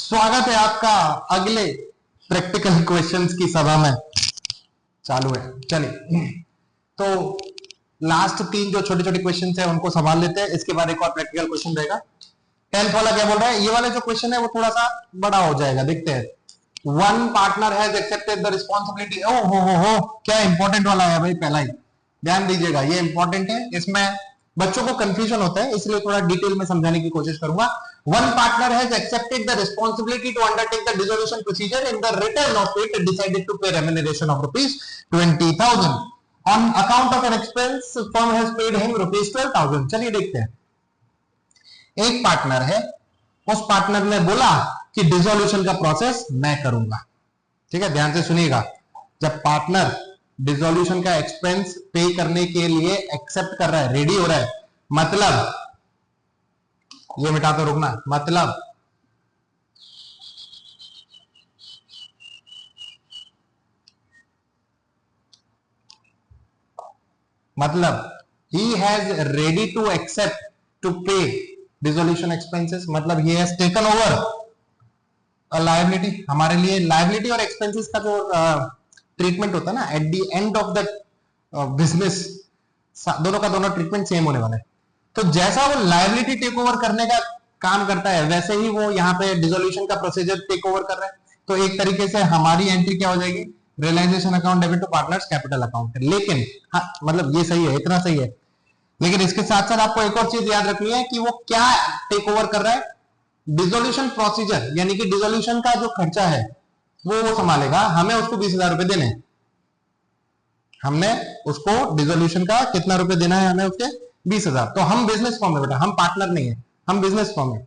स्वागत है आपका अगले प्रैक्टिकल क्वेश्चंस की सभा में। चालू है, चलिए। तो लास्ट तीन जो छोटे छोटे क्वेश्चंस है उनको संभाल लेते हैं, इसके बाद एक और प्रैक्टिकल क्वेश्चन रहेगा। 10th वाला क्या बोल रहा है, ये वाला जो क्वेश्चन है वो थोड़ा सा बड़ा हो जाएगा, देखते हैं। One partner has accepted the responsibility. ओ हो, क्या इंपॉर्टेंट वाला है भाई, पहला ही ध्यान दीजिएगा, ये इंपॉर्टेंट है। इसमें बच्चों को कंफ्यूजन होता है, इसलिए थोड़ा डिटेल में समझाने की कोशिश करूंगा। One partner has accepted the responsibility to undertake the dissolution procedure in the return of it decided to pay remuneration of ₹20,000 on account of an expense firm has paid him ₹12,000। चलिए देखते हैं। एक partner है, उस partner ने बोला कि dissolution का प्रोसेस मैं करूंगा। ठीक है, ध्यान से सुनिएगा। जब पार्टनर डिसोल्यूशन का एक्सपेंस पे करने के लिए एक्सेप्ट कर रहा है, रेडी हो रहा है, मतलब ये मिटा तो रुकना, मतलब he has ready to accept to pay dissolution expenses, मतलब he has taken over a liability। हमारे लिए लायबिलिटी और एक्सपेंसेस का जो ट्रीटमेंट होता है ना at the end of the business, दोनों का दोनों ट्रीटमेंट सेम होने वाला है। तो जैसा वो लायबिलिटी टेक ओवर करने का काम करता है, वैसे ही वो यहाँ पे डिसोल्यूशन का प्रोसीजर टेक ओवर कर रहा है। तो एक तरीके से हमारी एंट्री क्या हो जाएगी, realisation account debit to partners capital account. लेकिन हाँ, मतलब ये सही है, इतना सही है। लेकिन इसके साथ साथ आपको एक और चीज याद रखनी है कि वो क्या टेक ओवर कर रहा है, डिसोल्यूशन प्रोसीजर, यानी कि डिसोल्यूशन का जो खर्चा है वो संभालेगा। हमें उसको 20,000 रुपए देने, हमने उसको डिसोल्यूशन का कितना रुपए देना है, हमें उसके 20,000। तो हम बिजनेस फॉर्म है बेटा, हम पार्टनर नहीं है, हम बिजनेस फॉर्म है।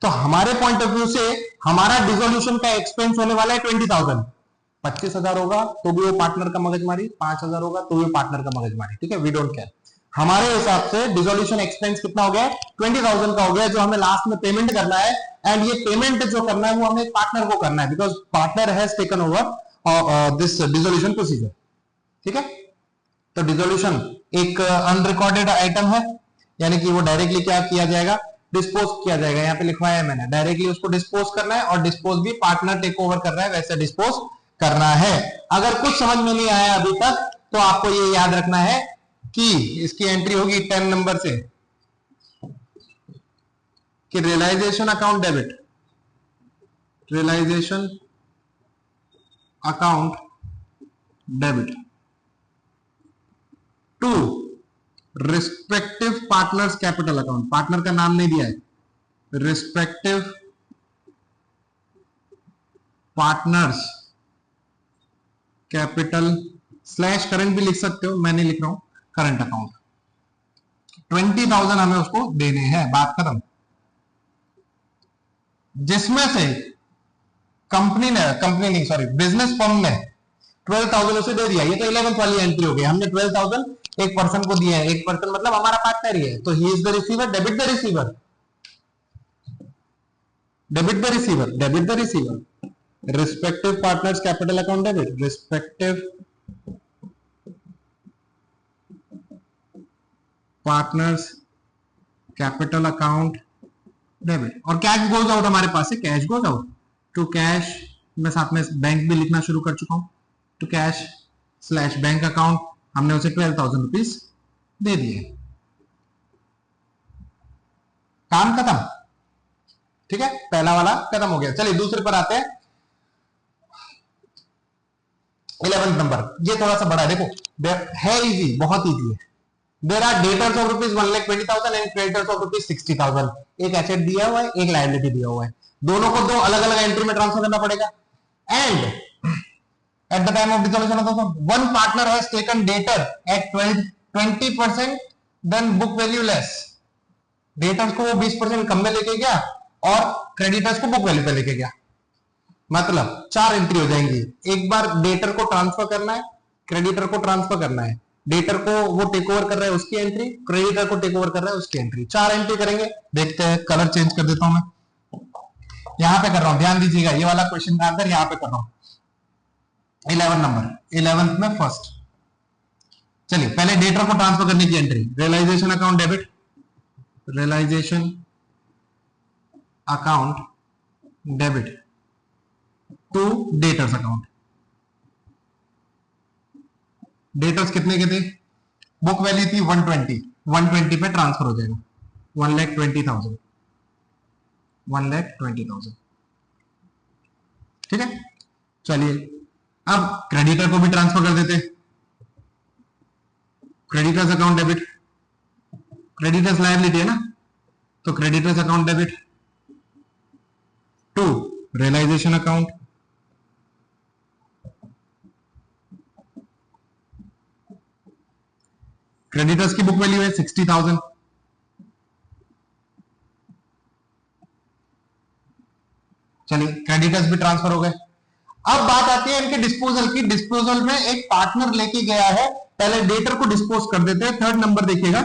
तो हमारे पॉइंट ऑफ व्यू से हमारा डिसोल्यूशन का एक्सपेंस होने वाला है 20,000। 25,000 होगा तो भी वो पार्टनर का मगजमारी, 5,000 होगा तो भी पार्टनर का मगजमारी। ठीक है, वी डोंट केयर। हमारे हिसाब से डिसोल्यूशन एक्सपेंस कितना हो गया, 20,000 का हो गया, जो हमें लास्ट में पेमेंट करना है। एंड ये पेमेंट जो करना है वो हमें पार्टनर को करना है, because partner has taken over this dissolution procedure. ठीक है, तो डिसोल्यूशन एक अनरिकॉर्डेड आइटम है, यानी कि वो डायरेक्टली क्या किया जाएगा, डिस्पोज किया जाएगा। यहाँ पे लिखवाया है मैंने, डायरेक्टली उसको डिस्पोज करना है, और डिस्पोज भी पार्टनर टेक ओवर कर रहा है, वैसे डिस्पोज करना है। अगर कुछ समझ में नहीं आया अभी तक तो आपको ये याद रखना है कि इसकी एंट्री होगी 10 नंबर से, कि realisation account debit, realisation account debit to respective partners capital account. Partner का नाम नहीं दिया है, respective partners capital slash current भी लिख सकते हो, मैं नहीं लिख रहा हूं, करंट अकाउंट। 20,000 हमें उसको देने हैं, बात खत्म। जिसमें से कंपनी नहीं सॉरी बिजनेस फर्म ने 12,000 उसे दे दिया। ये तो 11th वाली एंट्री हो गई, हमने 12,000 एक पर्सन को दिया है, एक पर्सन मतलब हमारा पार्टनर ही है, तो he is the receiver, debit the receiver, debit the receiver, debit the receiver, respective partners capital account debit, respective partners capital account debit. और कैश गोज आउट हमारे पास है, cash goes out to cash, मैं साथ में bank भी लिखना शुरू कर चुका हूं, to cash slash bank account. हमने उसे 12,000 रुपीज दे दिए, काम खत्म। ठीक है, पहला वाला खत्म हो गया। चलिए दूसरे पर आते हैं, 11th नंबर। ये थोड़ा सा बड़ा है, देखो है इजी, बहुत इजी है। There are debtors of ₹1,20,000 and creditors of ₹60,000। एक एसेट दिया हुआ है, एक लायबिलिटी दिया हुआ है, दोनों को दो अलग अलग एंट्री में ट्रांसफर करना पड़ेगा। And at the time of dissolution one partner has taken debtor at 20% then book value less. Debtors को वो 20% कम में लेके गया और क्रेडिटर्स को बुक वैल्यू पे लेके गया, मतलब 4 एंट्री हो जाएंगी। एक बार डेटर को ट्रांसफर करना है, क्रेडिटर को ट्रांसफर करना है, डेटर को वो टेक ओवर कर रहा है उसकी एंट्री, क्रेडिटर को टेक ओवर कर रहा है उसकी एंट्री। 4 एंट्री करेंगे। देखते हैं, कलर चेंज कर देता हूं मैं, यहां पे कर रहा हूं, ध्यान दीजिएगा, ये वाला क्वेश्चन का आंसर यहां पे कर रहा हूं। 11 नंबर, 11th में फर्स्ट। चलिए पहले डेटर को ट्रांसफर करने की entry, realisation account debit, realisation account debit to debtors account. Debtors कितने के थे? बुक वैल्यू थी 120, 120 पे ट्रांसफर हो जाएगा 1,20,000, 1,20,000। ठीक है, चलिए अब क्रेडिटर को भी ट्रांसफर कर देते। Creditors account debit, creditors liability है ना, तो creditors account debit to realisation account, creditors की बुक वैल्यू है 60,000, चलिए क्रेडिटर्स भी ट्रांसफर हो गए। अब बात आती है इनके डिस्पोजल की। डिस्पोजल में एक पार्टनर लेके गया है, पहले डेटर को डिस्पोज कर देते हैं। थर्ड नंबर देखिएगा,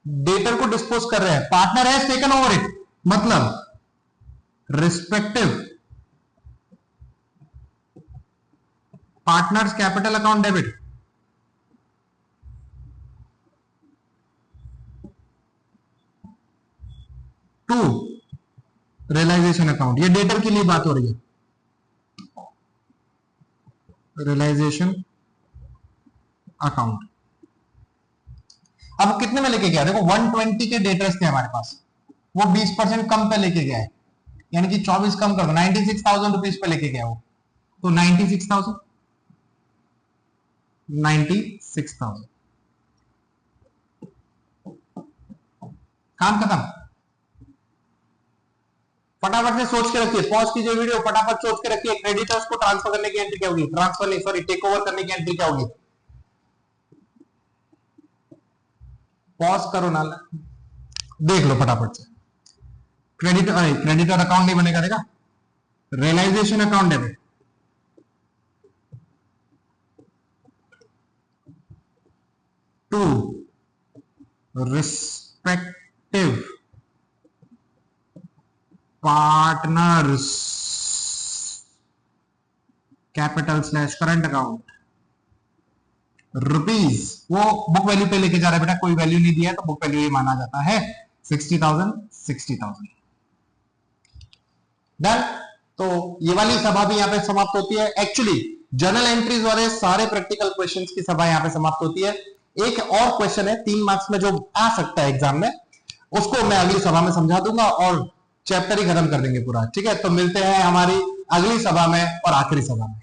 डेटर को डिस्पोज कर रहे हैं, पार्टनर है टेकन ओवर इट, मतलब respective partners capital account debit to realisation account. ये डेटर के लिए बात हो रही है, रियलाइजेशन अकाउंट। अब कितने में लेके गया? देखो 120 के डेटर्स थे हमारे पास, वो 20% कम पे लेके गया है, यानी कि 24 कम कर दो, 96,000 रुपीज पे लेके गया वो, तो 96,000, 96,000 काम खत्म। फटाफट से सोच के रखिए, पॉज कीजिए वीडियो, फटाफट सोच के रखिए, क्रेडिटर्स को ट्रांसफर करने की एंट्री क्या होगी? ट्रांसफर नहीं, सॉरी, टेक ओवर करने की एंट्री क्या होगी? पॉज करो ना, देख लो फटाफट से। क्रेडिटर अकाउंट नहीं बनेगा, देखा, realisation account debit to respective partners capital slash current account rupees. वो बुक वैल्यू पे लेके जा रहा है बेटा, कोई वैल्यू नहीं दिया है तो बुक वैल्यू ही माना जाता है, 60,000, 60,000 डन। तो ये वाली सभा भी यहां पे समाप्त होती है। एक्चुअली जर्नल एंट्रीज वाले सारे प्रैक्टिकल क्वेश्चंस की सभा यहां पे समाप्त होती है। एक और क्वेश्चन है 3 मार्क्स में जो आ सकता है एग्जाम में, उसको मैं अगली सभा में समझा दूंगा और चैप्टर ही खत्म कर देंगे पूरा। ठीक है, तो मिलते हैं हमारी अगली सभा में और आखिरी सभा में।